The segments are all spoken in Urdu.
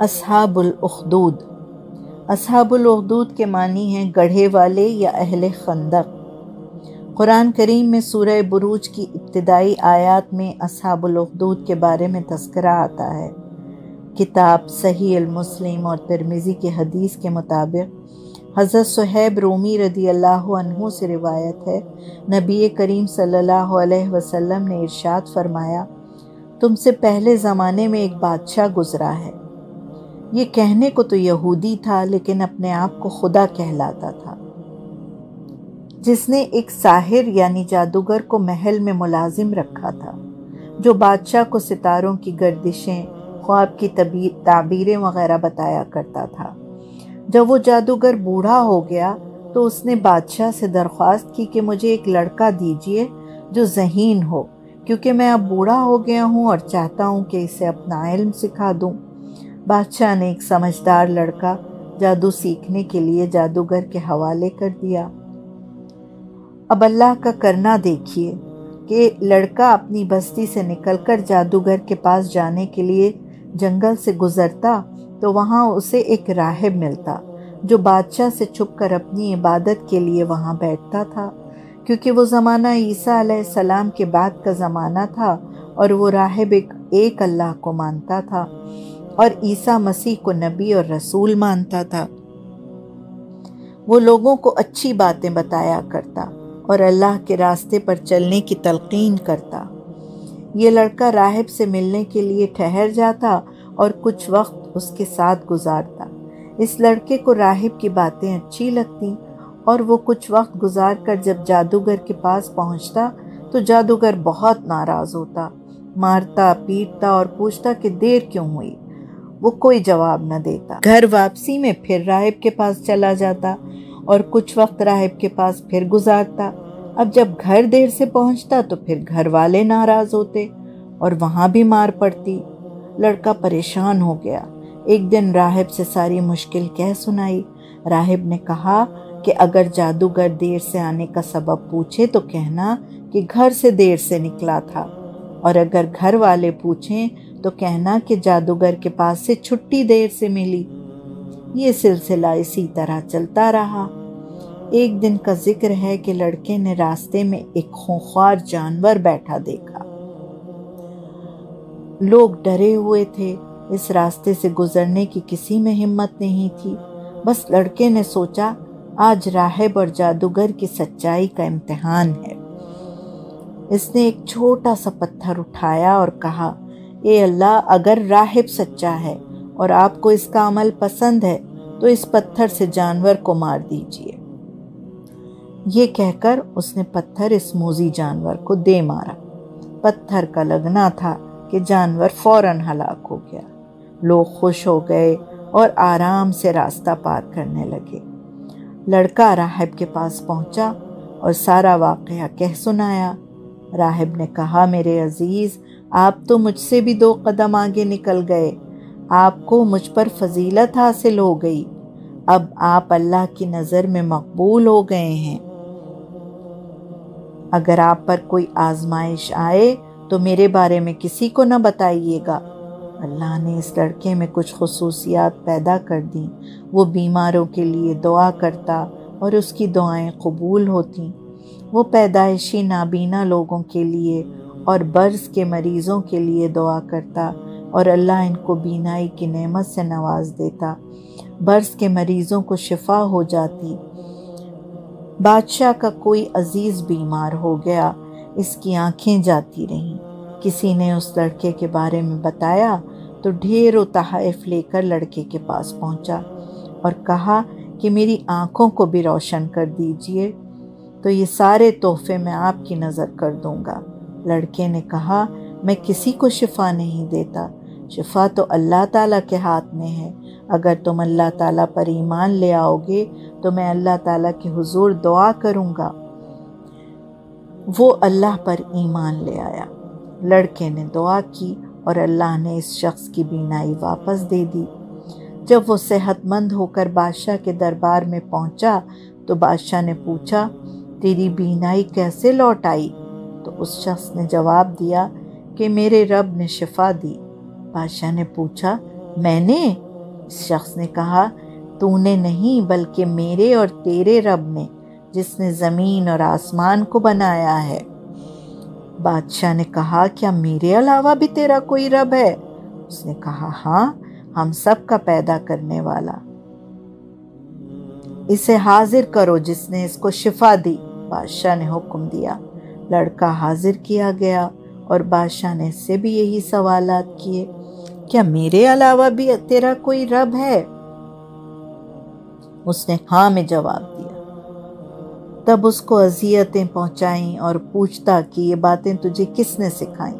اصحاب الاخدود۔ اصحاب الاخدود کے معنی ہیں گڑھے والے یا اہل خندق۔ قرآن کریم میں سورہ بروج کی ابتدائی آیات میں اصحاب الاخدود کے بارے میں تذکرہ آتا ہے۔ کتاب صحیح المسلم اور ترمذی کی حدیث کے مطابق حضرت صہیب رومی رضی اللہ عنہ سے روایت ہے، نبی کریم صلی اللہ علیہ وسلم نے ارشاد فرمایا، تم سے پہلے زمانے میں ایک بادشاہ گزرا ہے۔ یہ کہنے کو تو یہودی تھا لیکن اپنے آپ کو خدا کہلاتا تھا، جس نے ایک ساحر یعنی جادوگر کو محل میں ملازم رکھا تھا، جو بادشاہ کو ستاروں کی گردشیں، خواب کی تعبیریں وغیرہ بتایا کرتا تھا۔ جب وہ جادوگر بوڑھا ہو گیا تو اس نے بادشاہ سے درخواست کی کہ مجھے ایک لڑکا دیجیے جو ذہین ہو، کیونکہ میں اب بوڑھا ہو گیا ہوں اور چاہتا ہوں کہ اسے اپنا علم سکھا دوں۔ بادشاہ نے ایک سمجھدار لڑکا جادو سیکھنے کے لیے جادوگر کے حوالے کر دیا۔ اب اللہ کا کرنا دیکھیے کہ لڑکا اپنی بستی سے نکل کر جادوگر کے پاس جانے کے لیے جنگل سے گزرتا تو وہاں اسے ایک راہب ملتا جو بادشاہ سے چھپ کر اپنی عبادت کے لیے وہاں بیٹھتا تھا، کیونکہ وہ زمانہ عیسیٰ علیہ السلام کے بعد کا زمانہ تھا اور وہ راہب ایک اللہ کو مانتا تھا اور عیسیٰ مسیح کو نبی اور رسول مانتا تھا۔ وہ لوگوں کو اچھی باتیں بتایا کرتا اور اللہ کے راستے پر چلنے کی تلقین کرتا۔ یہ لڑکا راہب سے ملنے کے لیے ٹھہر جاتا اور کچھ وقت اس کے ساتھ گزارتا۔ اس لڑکے کو راہب کی باتیں اچھی لگتی اور وہ کچھ وقت گزار کر جب جادوگر کے پاس پہنچتا تو جادوگر بہت ناراض ہوتا، مارتا پیٹتا اور پوچھتا کہ دیر کیوں ہوئی۔ وہ کوئی جواب نہ دیتا۔ گھر واپسی میں پھر راہب کے پاس چلا جاتا اور کچھ وقت راہب کے پاس پھر گزارتا۔ اب جب گھر دیر سے پہنچتا تو پھر گھر والے ناراض ہوتے اور وہاں بھی مار پڑتی۔ لڑکا پریشان ہو گیا۔ ایک دن راہب سے ساری مشکل کہہ سنائی۔ راہب نے کہا کہ اگر جادوگر دیر سے آنے کا سبب پوچھے تو کہنا کہ گھر سے دیر سے نکلا تھا، اور اگر گھر والے پوچھیں تو کہنا کہ جادوگر کے پاس سے چھٹی دیر سے ملی۔ یہ سلسلہ اسی طرح چلتا رہا۔ ایک دن کا ذکر ہے کہ لڑکے نے راستے میں ایک خونخوار جانور بیٹھا دیکھا۔ لوگ ڈرے ہوئے تھے، اس راستے سے گزرنے کی کسی میں ہمت نہیں تھی۔ بس لڑکے نے سوچا آج راہب اور جادوگر کی سچائی کا امتحان ہے۔ اس نے ایک چھوٹا سا پتھر اٹھایا اور کہا، اے اللہ، اگر راہب سچا ہے اور آپ کو اس کا عمل پسند ہے تو اس پتھر سے جانور کو مار دیجیے۔ یہ کہہ کر اس نے پتھر اس موذی جانور کو دے مارا۔ پتھر کا لگنا تھا کہ جانور فوراً ہلاک ہو گیا۔ لوگ خوش ہو گئے اور آرام سے راستہ پار کرنے لگے۔ لڑکا راہب کے پاس پہنچا اور سارا واقعہ کہہ سنایا۔ راہب نے کہا، میرے عزیز، آپ تو مجھ سے بھی 2 قدم آگے نکل گئے۔ آپ کو مجھ پر فضیلت حاصل ہو گئی۔ اب آپ اللہ کی نظر میں مقبول ہو گئے ہیں۔ اگر آپ پر کوئی آزمائش آئے تو میرے بارے میں کسی کو نہ بتائیے گا۔ اللہ نے اس لڑکے میں کچھ خصوصیات پیدا کر دیں۔ وہ بیماروں کے لیے دعا کرتا اور اس کی دعائیں قبول ہوتیں۔ وہ پیدائشی نابینا لوگوں کے لیے اور برص کے مریضوں کے لیے دعا کرتا اور اللہ ان کو بینائی کی نعمت سے نواز دیتا۔ برص کے مریضوں کو شفا ہو جاتی۔ بادشاہ کا کوئی عزیز بیمار ہو گیا، اس کی آنکھیں جاتی رہیں۔ کسی نے اس لڑکے کے بارے میں بتایا تو ڈھیروں تحائف لے کر لڑکے کے پاس پہنچا اور کہا کہ میری آنکھوں کو بھی روشن کر دیجئے تو یہ سارے تحفے میں آپ کی نظر کر دوں گا۔ لڑکے نے کہا، میں کسی کو شفا نہیں دیتا، شفا تو اللہ تعالیٰ کے ہاتھ میں ہے۔ اگر تم اللہ تعالیٰ پر ایمان لے آؤ گے تو میں اللہ تعالیٰ کے حضور دعا کروں گا۔ وہ اللہ پر ایمان لے آیا۔ لڑکے نے دعا کی اور اللہ نے اس شخص کی بینائی واپس دے دی۔ جب وہ صحت مند ہو کر بادشاہ کے دربار میں پہنچا تو بادشاہ نے پوچھا، تیری بینائی کیسے لوٹ آئی؟ تو اس شخص نے جواب دیا کہ میرے رب نے شفا دی۔ بادشاہ نے پوچھا، میں نے؟ اس شخص نے کہا تو نے نہیں بلکہ میرے اور تیرے رب نے، جس نے زمین اور آسمان کو بنایا ہے۔ بادشاہ نے کہا کیا میرے علاوہ بھی تیرا کوئی رب ہے؟ اس نے کہا ہاں، ہم سب کا پیدا کرنے والا۔ اسے حاضر کرو جس نے اس کو شفا دی، بادشاہ نے حکم دیا۔ لڑکا حاضر کیا گیا اور بادشاہ نے اس سے بھی یہی سوالات کیے، کیا میرے علاوہ بھی تیرا کوئی رب ہے؟ اس نے ہاں میں جواب دیا۔ تب اس کو اذیتیں پہنچائیں اور پوچھتا کہ یہ باتیں تجھے کس نے سکھائیں؟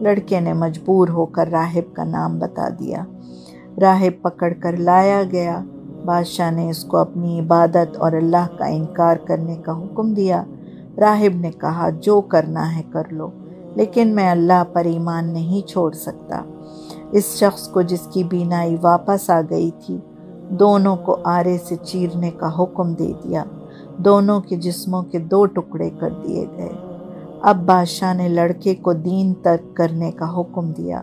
لڑکے نے مجبور ہو کر راہب کا نام بتا دیا۔ راہب پکڑ کر لایا گیا۔ بادشاہ نے اس کو اپنی عبادت اور اللہ کا انکار کرنے کا حکم دیا۔ راہب نے کہا جو کرنا ہے کر لو، لیکن میں اللہ پر ایمان نہیں چھوڑ سکتا۔ اس شخص کو جس کی بینائی واپس آ گئی تھی، دونوں کو آرے سے چیرنے کا حکم دے دیا۔ دونوں کے جسموں کے 2 ٹکڑے کر دیے گئے۔ اب بادشاہ نے لڑکے کو دین ترک کرنے کا حکم دیا۔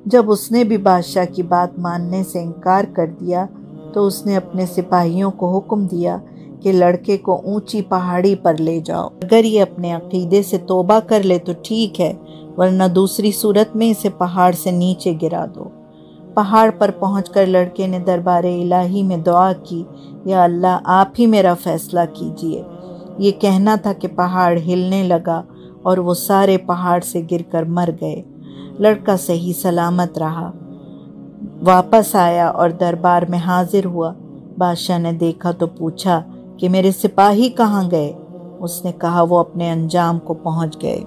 جب اس نے بھی بادشاہ کی بات ماننے سے انکار کر دیا تو اس نے اپنے سپاہیوں کو حکم دیا کہ لڑکے کو اونچی پہاڑی پر لے جاؤ۔ اگر یہ اپنے عقیدے سے توبہ کر لے تو ٹھیک ہے، ورنہ دوسری صورت میں اسے پہاڑ سے نیچے گرا دو۔ پہاڑ پر پہنچ کر لڑکے نے دربار الہی میں دعا کی، یا اللہ آپ ہی میرا فیصلہ کیجئے۔ یہ کہنا تھا کہ پہاڑ ہلنے لگا اور وہ سارے پہاڑ سے گر کر مر گئے۔ لڑکا صحیح سلامت رہا، واپس آیا اور دربار میں حاضر ہوا۔ بادشاہ نے دیکھا تو پوچھا کہ میرے سپاہی کہاں گئے؟ اس نے کہا وہ اپنے انجام کو پہنچ گئے۔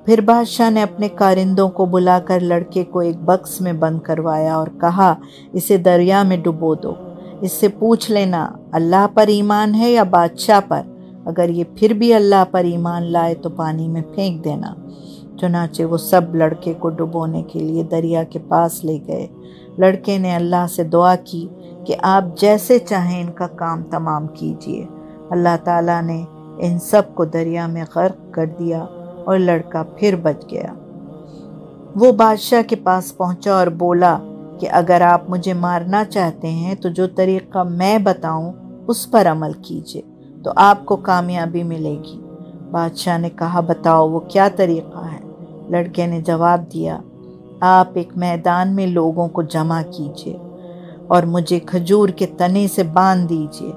پھر بادشاہ نے اپنے کارندوں کو بلا کر لڑکے کو ایک بکس میں بند کروایا اور کہا اسے دریا میں ڈبو دو۔ اس سے پوچھ لینا اللہ پر ایمان ہے یا بادشاہ پر۔ اگر یہ پھر بھی اللہ پر ایمان لائے تو پانی میں پھینک دینا۔ چنانچہ وہ سب لڑکے کو ڈبونے کے لیے دریا کے پاس لے گئے۔ لڑکے نے اللہ سے دعا کی کہ آپ جیسے چاہیں ان کا کام تمام کیجیے۔ اللہ تعالیٰ نے ان سب کو دریا میں غرق کر دیا اور لڑکا پھر بچ گیا۔ وہ بادشاہ کے پاس پہنچا اور بولا کہ اگر آپ مجھے مارنا چاہتے ہیں تو جو طریقہ میں بتاؤں اس پر عمل کیجیے تو آپ کو کامیابی ملے گی۔ بادشاہ نے کہا بتاؤ وہ کیا طریقہ ہے؟ لڑکے نے جواب دیا آپ ایک میدان میں لوگوں کو جمع کیجیے اور مجھے کھجور کے تنے سے باندھ دیجیے،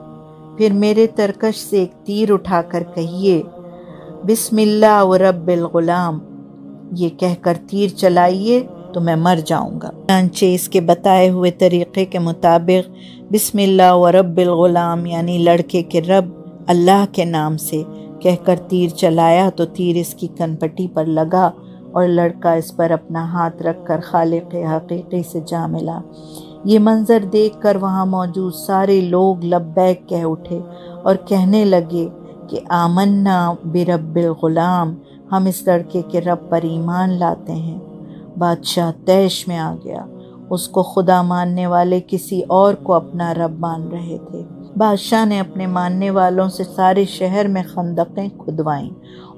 پھر میرے ترکش سے ایک تیر اٹھا کر کہیے بسم اللہ و رب الغلام، یہ کہہ کر تیر چلائیے تو میں مر جاؤں گا۔ چنانچہ اس کے بتائے ہوئے طریقے کے مطابق بسم اللہ و رب الغلام یعنی لڑکے کے رب اللہ کے نام سے کہہ کر تیر چلایا تو تیر اس کی کنپٹی پر لگا اور لڑکا اس پر اپنا ہاتھ رکھ کر خالق حقیقی سے جا ملا۔ یہ منظر دیکھ کر وہاں موجود سارے لوگ لبیک کہہ اٹھے اور کہنے لگے کہ آمنا برب الغلام، ہم اس لڑکے کے رب پر ایمان لاتے ہیں۔ بادشاہ طیش میں آ گیا، اس کو خدا ماننے والے کسی اور کو اپنا رب مان رہے تھے۔ بادشاہ نے اپنے ماننے والوں سے سارے شہر میں خندقیں کھدوائیں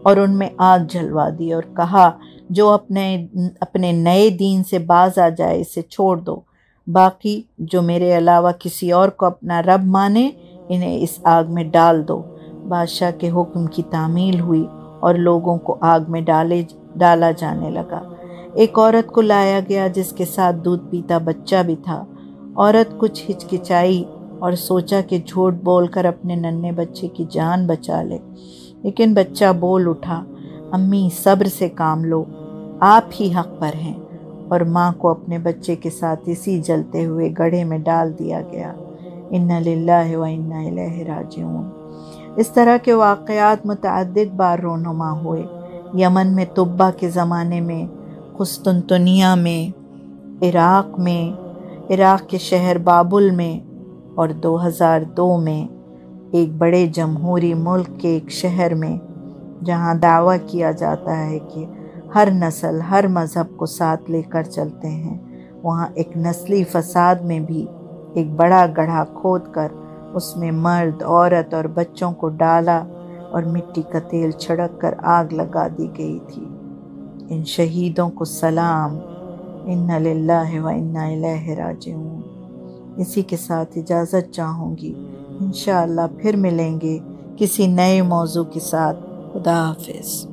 اور ان میں آگ جلوا دی اور کہا جو اپنے نئے دین سے باز آ جائے اسے چھوڑ دو، باقی جو میرے علاوہ کسی اور کو اپنا رب مانے انہیں اس آگ میں ڈال دو۔ بادشاہ کے حکم کی تعمیل ہوئی اور لوگوں کو آگ میں ڈالا جانے لگا۔ ایک عورت کو لایا گیا جس کے ساتھ دودھ پیتا بچہ بھی تھا۔ عورت کچھ ہچکچائی اور سوچا کہ جھوٹ بول کر اپنے ننھے بچے کی جان بچا لے، لیکن بچہ بول اٹھا امی صبر سے کام لو، آپ ہی حق پر ہیں، اور ماں کو اپنے بچے کے ساتھ اسی جلتے ہوئے گڑھے میں ڈال دیا گیا۔ انا للہ و انا الیہ راجعون۔ اس طرح کے واقعات متعدد بار رونما ہوئے۔ یمن میں تبا کے زمانے میں، قسطنطنیہ میں، عراق کے شہر بابل میں، اور 2002 میں ایک بڑے جمہوری ملک کے ایک شہر میں جہاں دعویٰ کیا جاتا ہے کہ ہر نسل ہر مذہب کو ساتھ لے کر چلتے ہیں، وہاں ایک نسلی فساد میں بھی ایک بڑا گڑھا کھود کر اس میں مرد، عورت اور بچوں کو ڈالا اور مٹی کا تیل چھڑک کر آگ لگا دی گئی تھی۔ ان شہیدوں کو سلام، انا للہ و انا الیہ راجعون۔ اسی کے ساتھ اجازت چاہوں گی، انشاءاللہ پھر ملیں گے کسی نئے موضوع کے ساتھ۔ خدا حافظ۔